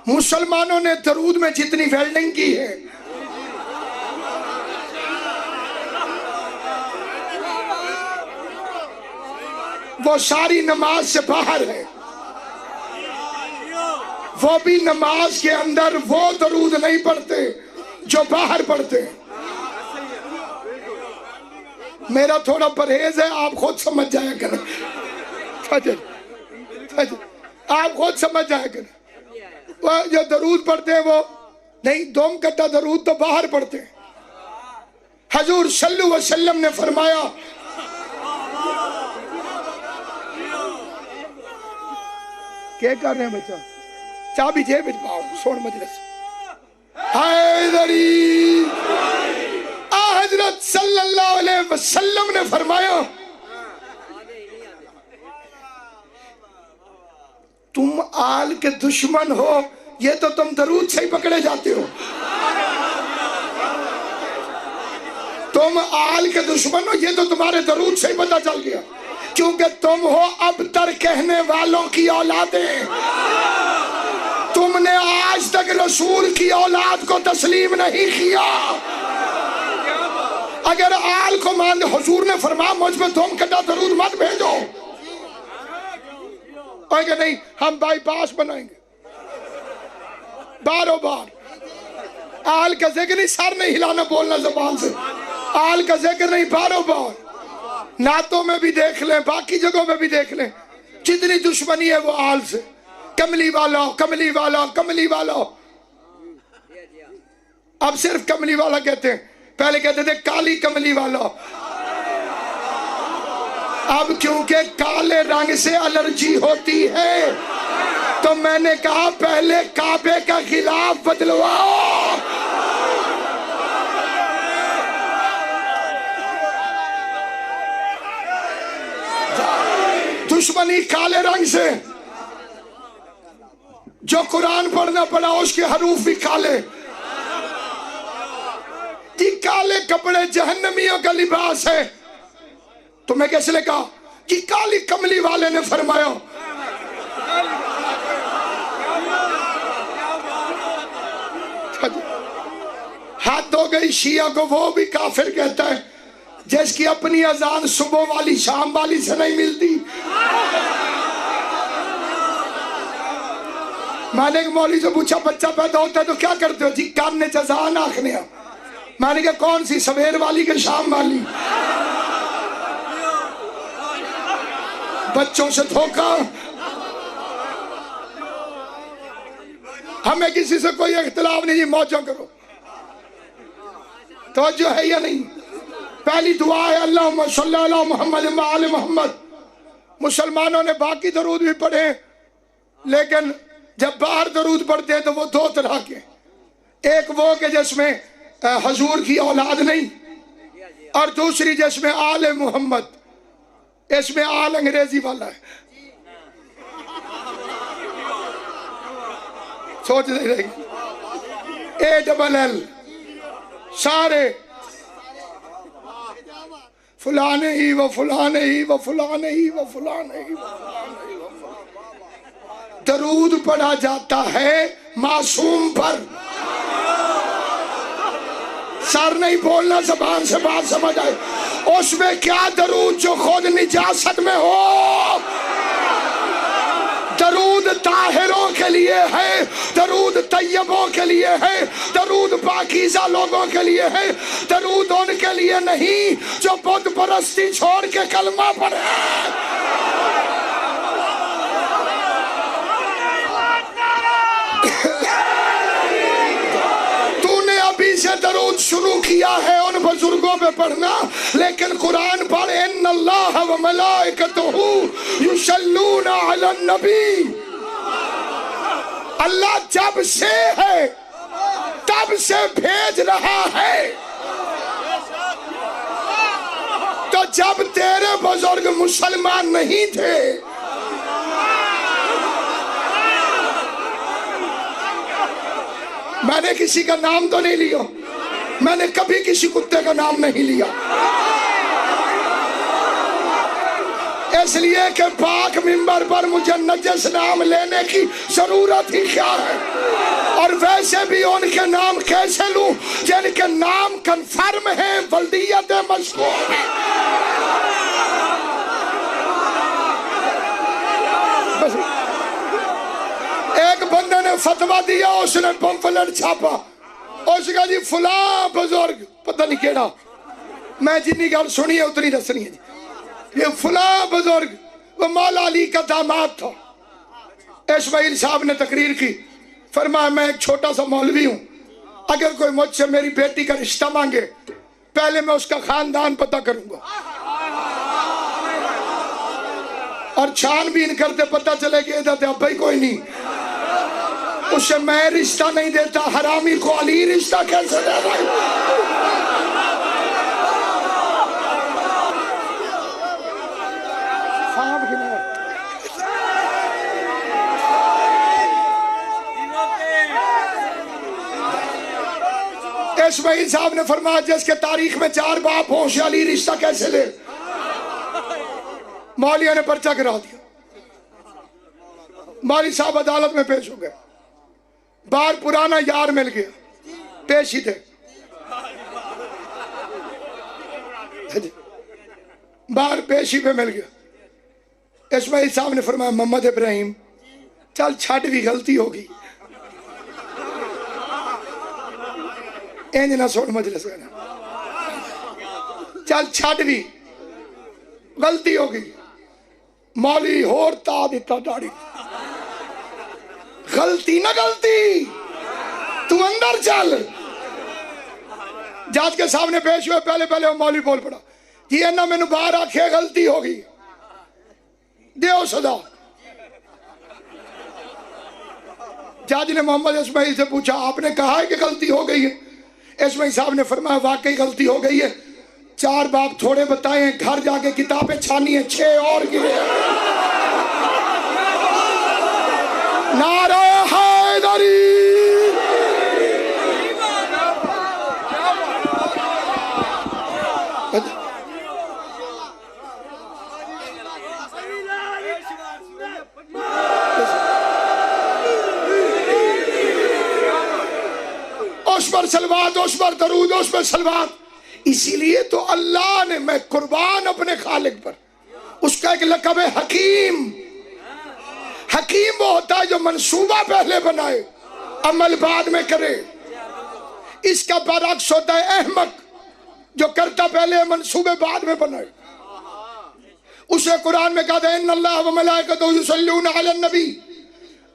مسلمانوں نے درود میں جتنی ویلڈنگ کی ہے وہ ساری نماز سے باہر ہے. وہ بھی نماز کے اندر وہ درود نہیں پڑھتے جو باہر پڑھتے ہیں. میرا تھوڑا پرہیز ہے، آپ خود سمجھ جایا کریں. آپ خود سمجھ جایا کریں. وہ جو درود پڑھتے ہیں وہ نہیں، دوم کٹا درود تو باہر پڑھتے ہیں. حضور صلی اللہ علیہ وسلم نے فرمایا کیا کر رہے ہیں بچہ؟ چابی جیب وچ پاؤ، سوڑ مجلس. حیدری حضرت صلی اللہ علیہ وسلم نے فرمایا تم آل کے دشمن ہو، یہ تو تم درود سے ہی پکڑے جاتے ہو. تم آل کے دشمن ہو، یہ تو تمہارے درود سے ہی پتہ چل گیا، کیونکہ تم ہو ابتر کہنے والوں کی اولادیں. تم نے آج تک رسول کی اولاد کو تسلیم نہیں کیا. اگر آل کو مان دے، حضور نے فرمایا مجھ پہ دوم کٹا درود مت بھیجو. اور کہ نہیں ہم بائی پاس بنائیں گے بارو بار. آل کا ذکر نہیں، سر نہیں ہلانا بولنا زبان سے. آل کا ذکر نہیں، بارو بار. نعتوں میں بھی دیکھ لیں، باقی جگہوں میں بھی دیکھ لیں، جتنی دشمنی ہے وہ آل سے. کملی والا، کملی والا، کملی والا. اب صرف کملی والا کہتے ہیں، پہلے کہتے تھے کالی کملی والا. اب کیونکہ کالے رنگ سے الرجی ہوتی ہے تو میں نے کہا پہلے کعبے کا غلاف بدلواؤ. دشمنی کالے رنگ سے. جو قرآن پڑھنا پڑا اس کے حروف بھی کالے. جی کالے کپڑے جہنمیوں کا لباس ہے. تمہیں کیسے نے کہا؟ جی کالی کملی والے نے فرمایا. حد ہو گئی شیعہ کو وہ بھی کافر کہتا ہے جس کی اپنی اذان صبح والی شام والی سے نہیں ملتی. میں نے ایک مولوی سے پوچھا بچہ پیدا ہوتا ہے تو کیا کرتے ہو؟ جی کاننے چزان آنکھنے. میں نے کہا کون سی، سویر والی کہ شام والی؟ بچوں سے دھوکا. ہمیں کسی سے کوئی اختلاف نہیں، موجہ کرو. توجہ ہے یا نہیں؟ پہلی دعا ہے اللہم صلی علی محمد وآل محمد. مسلمانوں نے باقی درود بھی پڑھے، لیکن جب باہر درود پڑھتے ہیں تو وہ دو طرح کے. ایک وہ کہ جس میں حضور کی اولاد نہیں، اور دوسری جس میں آل محمد. اس میں آل انگریزی والا ہے. سوچ نہیں رہے گی. ALL سارے فلانے ہی و فلانے ہی و فلانے ہی و فلانے ہی. درود پڑھا جاتا ہے معصوم پر. سر نہیں بولنا، زبان سے بات سمجھ آئے. اس میں کیا درود جو خود نجاست میں ہو. درود طاہروں کے لیے ہے، درود طیبوں کے لیے ہے، درود پاکیزہ لوگوں کے لیے ہے. درود ان کے لیے نہیں جو بت پرستی چھوڑ کے کلمہ پڑھے. سے درود شروع کیا ہے ان بزرگوں پہ پڑھنا، لیکن قرآن پڑھ ان اللہ و ملائکتہ یصلون علی النبی. اللہ جب سے ہے تب سے بھیج رہا ہے. تو جب تیرے بزرگ مسلمان نہیں تھے میں نے کسی کا نام تو نہیں لیا، میں نے کبھی کسی کتے کا نام نہیں لیا، اس لیے کہ پاک منبر پر مجھے نجس نام لینے کی ضرورت ہی کیا ہے. ایسے بھی ان کے نام کیسے لوں جن کے نام کنفرم ہیں، ولدیت مشکور ہے۔ ایک بندے نے فتویٰ دیا، اس نے پمفلٹ چھاپا، اس کا جی فلاں بزرگ پتہ نہیں کیڑا، میں جنی گل سنی ہے اتنی دسنی ہے جی، یہ فلاں بزرگ وہ مولا علی کا داماد تھا۔ اسماعیل صاحب نے تقریر کی، فرمایا میں ایک چھوٹا سا مولوی ہوں، اگر کوئی مجھ سے میری بیٹی کا رشتہ مانگے پہلے میں اس کا خاندان پتہ کروں گا، اور چھان بین کرتے پتہ چلے کہ ادھر تے ابھی کوئی نہیں، اسے میں رشتہ نہیں دیتا، حرامی کو علی رشتہ کیسے دے بھائی؟ اسماعیل صاحب نے فرمایا جس کے تاریخ میں 4 باپ ہوں اسے علی رشتہ کیسے لے؟ مولوی نے پرچہ کرا دیا، مولوی صاحب عدالت میں پیش ہو گئے، باہر پرانا یار مل گیا، پیش ہی تھے، باہر پیشی پہ مل گیا۔ اسماعیل صاحب نے فرمایا محمد ابراہیم چل چھٹ بھی غلطی ہوگی، نہ سوڑ مجلس چل چھٹ بھی غلطی ہوگی۔ مولی ہور تا دیتا داڑی، غلطی نہ غلطی تو اندر چل۔ جج کے سامنے پیش ہوئے، پہلے وہ مولی بول پڑا، جی اینا میں نے باہر آکھے غلطی ہوگی، دیو سزا۔ جج نے محمد اسماعیل سے پوچھا آپ نے کہا ہے کہ غلطی ہو گئی ہے؟ اسماعیل صاحب نے فرمایا واقعی غلطی ہو گئی ہے، 4 باپ تھوڑے بتائے ہیں، گھر جا کے کتابیں چھانی ہیں، 6 اور گرے۔ نعرہ حیدری، اس پر سلوات، اس پر درود، اس پر سلوات۔ اسی لیے تو اللہ نے، میں قربان اپنے خالق پر، اس کا ایک لقب ہے حکیم۔ حکیم وہ ہوتا ہے جو منصوبہ پہلے بنائے عمل بعد میں کرے، اس کا برعکس ہوتا ہے احمق جو کرتا پہلے منصوبے بعد میں بنائے۔ اسے قرآن میں کہا تھا ان اللہ و ملائکتہ یصلون علی النبی،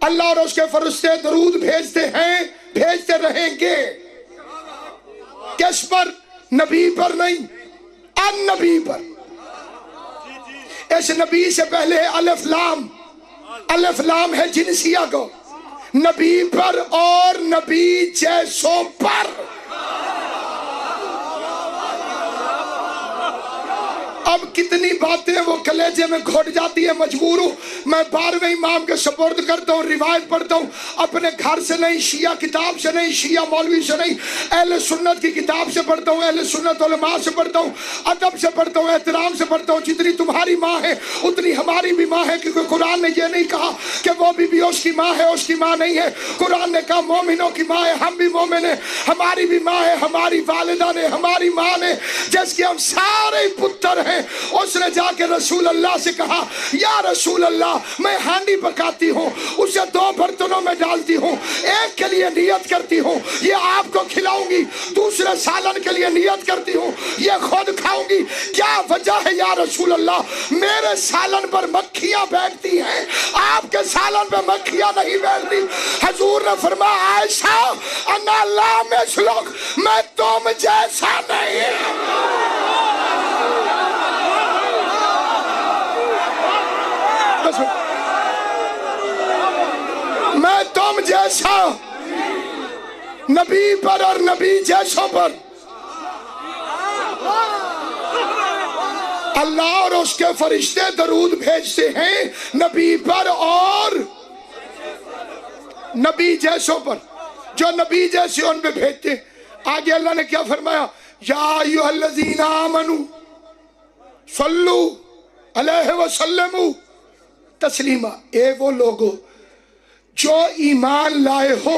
اللہ اور اس کے فرشتے درود بھیجتے ہیں، بھیجتے رہیں گے۔ کس پر؟ نبی پر نہیں، ان نبی پر۔ اس نبی سے پہلے الف لام، الف لام ہے جنسیہ کو، نبی پر اور نبی جیسوں پر۔ اب کتنی باتیں وہ کلیجے میں گھٹ جاتی ہے، مجبور ہوں میں 12ویں امام کے سپرد کرتا ہوں، روایت پڑھتا ہوں، اپنے گھر سے نہیں، شیعہ کتاب سے نہیں، شیعہ مولوی سے نہیں، اہل سنت کی کتاب سے پڑھتا ہوں، اہل سنت علماء سے پڑھتا ہوں، ادب سے پڑھتا ہوں، احترام سے پڑھتا ہوں۔ جتنی تمہاری ماں ہے اتنی ہماری بھی ماں ہے، کیونکہ قرآن نے یہ نہیں کہا کہ وہ بھی اس کی ماں ہے، اس کی ماں نہیں ہے۔ قرآن نے کہا مومنوں کی ماں ہے، ہم بھی مومن ہیں، ہماری بھی ماں ہے، ہماری والدہ نے، ہماری ماں نے، جس کے ہم سارے پتر ہیں۔ اس نے جا کے رسول اللہ سے کہا یا رسول اللہ میں ہانڈی پکاتی ہوں، اسے 2 برتنوں میں ڈالتی ہوں، ایک کے لیے نیت کرتی ہوں یہ آپ کو کھلاؤں گی، دوسرے سالن کے لیے نیت کرتی ہوں یہ خود کھاؤں گی، کیا وجہ ہے یا رسول اللہ؟ میرے سالن پر مکھیاں بیٹھتی ہیں، آپ کے سالن پر مکھیاں نہیں بیٹھتی۔ حضور نے فرمایا عائشہ انا لا مثلک، میں تم جیسا نہیں۔ میں تم جیسا، نبی پر اور نبی جیسوں پر اللہ اور اس کے فرشتے درود بھیجتے ہیں، نبی پر اور نبی جیسوں پر، جو نبی جیسے ان پہ بھیجتے ہیں۔ آگے اللہ نے کیا فرمایا؟ یا ایھا الذین آمنوا صلو علیہ وسلموا تسلیما، اے وہ لوگو جو ایمان لائے ہو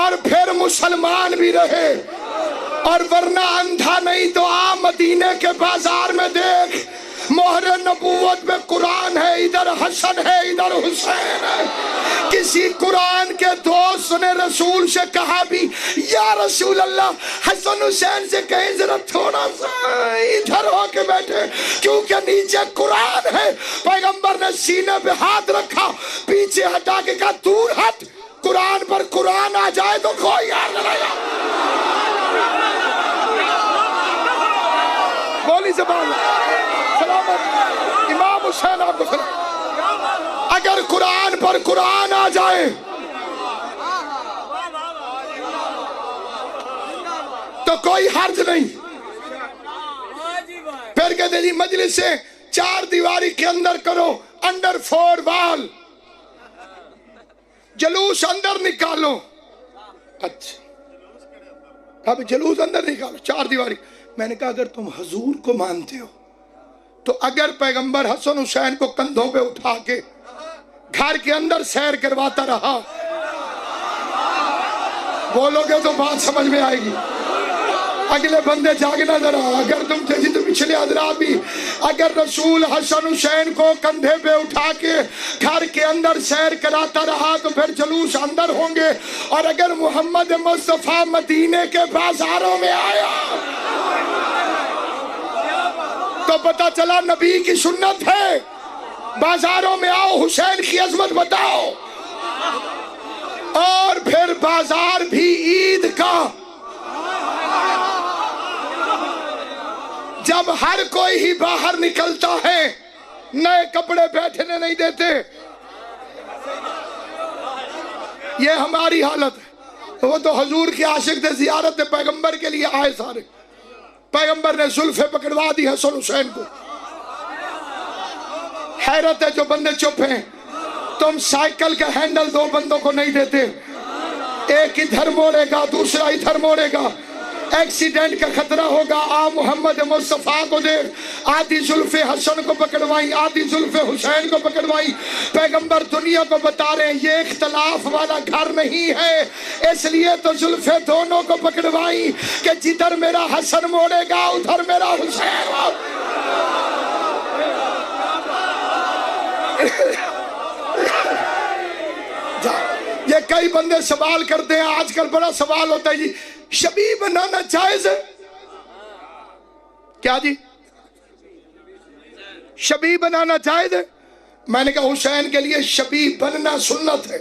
اور پھر مسلمان بھی رہے، اور ورنہ اندھا نہیں تو آ مدینے کے بازار میں دیکھ، مہر نبوت میں قرآن ہے، ادھر حسن ہے ادھر حسین ہے۔ کسی قرآن کے دوست نے رسول سے کہا بھی یا رسول اللہ حسن حسین سے کہیں ذرا تھوڑا سا ادھر ہو کے بیٹھے، کیونکہ نیچے قرآن ہے۔ پیغمبر نے سینے پہ ہاتھ رکھا، پیچھے ہٹا کے کہا دور ہٹ، قرآن پر قرآن آ جائے تو کوئی یاد نہ رہے گا۔ بولی زبان سلامت امام حسین آپ کو سلام۔ اگر قرآن پر قرآن آ جائے تو کوئی حرج نہیں۔ پھر کہتے جی مجلس سے چار دیواری کے اندر کرو، انڈر فور وال، جلوس اندر نکالو۔ اچھا اب جلوس اندر نکالو، چار دیواری۔ میں نے کہا اگر تم حضور کو مانتے ہو تو اگر پیغمبر حسن حسین کو کندھوں پہ اٹھا کے گھر کے اندر سیر کرواتا رہا، بولو گے تو بات سمجھ میں آئے گی۔ اگلے بندے جاگنا ذرا، اگر تم جیسی تو پچھلے حضرات بھی، اگر رسول حسن حسین کو کندھے پہ اٹھا کے گھر کے اندر سیر کراتا رہا تو پھر جلوس اندر ہوں گے۔ اور اگر محمد مصطفیٰ مدینے کے بازاروں میں آیا تو پتہ چلا نبی کی سنت ہے، بازاروں میں آؤ، حسین کی عظمت بتاؤ۔ اور پھر بازار بھی عید کا، جب ہر کوئی ہی باہر نکلتا ہے، نئے کپڑے بیٹھنے نہیں دیتے، یہ ہماری حالت ہے۔ وہ تو حضور کے عاشق تھے، زیارت پیغمبر کے لیے آئے سارے، پیغمبر نے زلفیں پکڑوا دی حسن حسین کو۔ حیرت ہے جو بندے چپ ہیں، تم سائیکل کا ہینڈل دو بندوں کو نہیں دیتے، ایک ادھر موڑے گا دوسرا ادھر موڑے گا، ایکسیڈنٹ کا خطرہ ہوگا۔ آ محمد مصطفیٰ کو دے، آدھی زلف حسن کو پکڑوائی، آدھی زلف حسین کو پکڑوائی۔ پیغمبر دنیا کو بتا رہے ہیں یہ اختلاف والا گھر نہیں ہے، اس لیے تو زلف دونوں کو پکڑوائی کہ جدھر میرا حسن موڑے گا ادھر میرا حسین ہو۔ یہ کئی بندے سوال کرتے ہیں، آج کل بڑا سوال ہوتا ہے جی شبیہ بنانا جائز ہے کیا؟ جی شبیہ بنانا جائز ہے؟ میں نے کہا حسین کے لیے شبیہ بننا سنت ہے،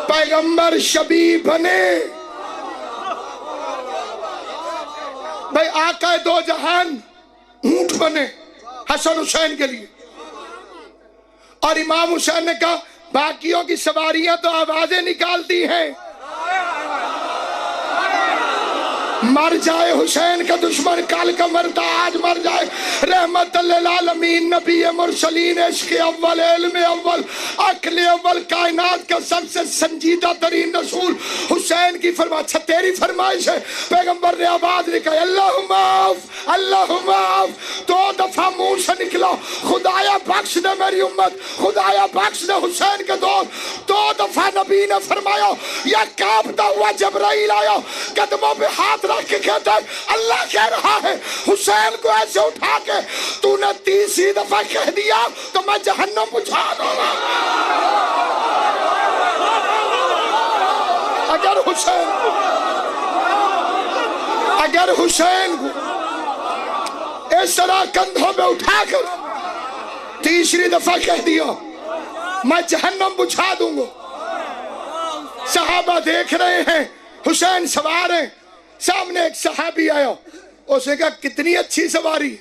پیغمبر شبیہ بنے۔ بھائی آقا دو جہان اونٹ بنے حسن حسین کے لیے، اور امام حسین نے کہا باقیوں کی سواریاں تو آوازیں نکالتی ہیں، مر جائے حسین کا دشمن کل کا مرتا آج مر جائے۔ رحمت للعالمین، نبی مرسلین، عشق اول، علم اول، عقل اول، کائنات کا سب سے سنجیدہ ترین رسول حسین کی فرمائش، تیری فرمائش ہے۔ پیغمبر نے آواز نکالی اللہم معاف اللہم معاف، دو دفعہ منہ سے نکلا خدایا بخش دے میری امت، خدایا بخش دے حسین کے دوست۔ دو دفعہ نبی نے فرمایا، یا کانپتا ہوا جبرائیل آیا، قدموں پہ ہاتھ رکھ کے کہتا ہے اللہ کہہ رہا ہے حسین کو ایسے اٹھا کے تو نے تیسری دفعہ کہہ دیا تو میں جہنم بجھا دوں گا۔ اگر حسین کو اس طرح کندھوں پہ اٹھا کر تیسری دفعہ کہہ دیا میں جہنم بجھا دوں گا۔ صحابہ دیکھ رہے ہیں، حسین سوار ہیں، سامنے ایک صحابی آیا، اس نے کہا کتنی اچھی سواری۔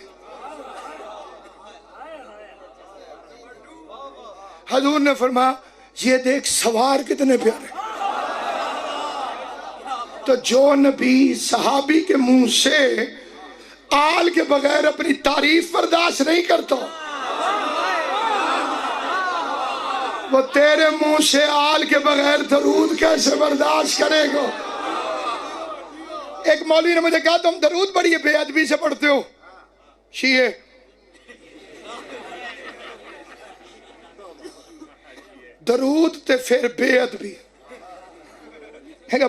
حضور نے فرمایا یہ دیکھ سوار کتنے پیارے۔ تو جو نبی صحابی کے منہ سے آل کے بغیر اپنی تعریف برداشت نہیں کرتا، وہ تیرے منہ سے آل کے بغیر درود کیسے برداشت کرے گا؟ ایک مولوی نے مجھے کہا تم درود بڑی بے ادبی سے پڑھتے ہو شیعہ۔ درود تے پھر بے ادبی.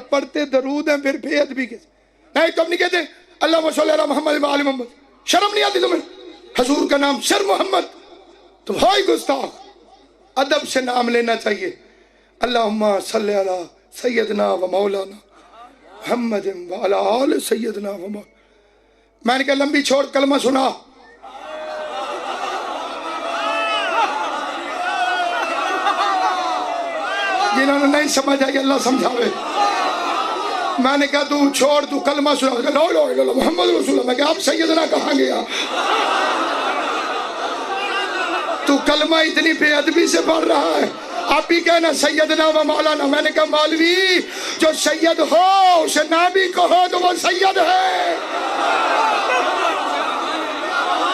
پڑھتے درود ہیں پھر بے ادبی کے نہیں. تم نہیں کہتے اللہم صلی علی محمد و آل محمد؟ شرم نہیں آتی تمہیں؟ حضور کا نام سر محمد، تم ہو ہی گستاخ. ادب سے نام لینا چاہیے. اللہم صلی علی سیدنا و مولانا محمد و علی آل سیدنا و مولانا. میں نے کہا لمبی چھوڑ کلمہ سنا. جنہوں نے نہیں سمجھا کہ اللہ سمجھاوے. میں نے کہا تو چھوڑ، تو کلمہ سنا. لا الہ الا اللہ محمد رسول اللہ. میں کہا آپ سیدنا کہاں گیا؟ تو کلمہ اتنی بے ادبی سے پڑھ رہا ہے. آپ بھی کہنا سیدنا و مولانا. میں نے کہا مولوی جو سید ہو اسے نہ بھی کہو تو وہ سید ہے،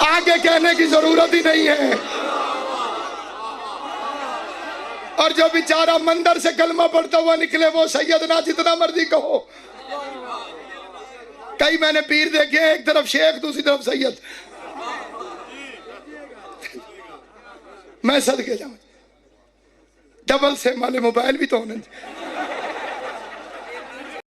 آگے کہنے کی ضرورت ہی نہیں ہے. اور جو بیچارہ مندر سے کلمہ پڑھتا ہوا نکلے وہ سیدنا جتنا مرضی کہو. کئی میں نے پیر دیکھے ایک طرف شیخ دوسری طرف سید. میں صدقے جاؤں ڈبل سے مالے موبائل بھی تو ہونے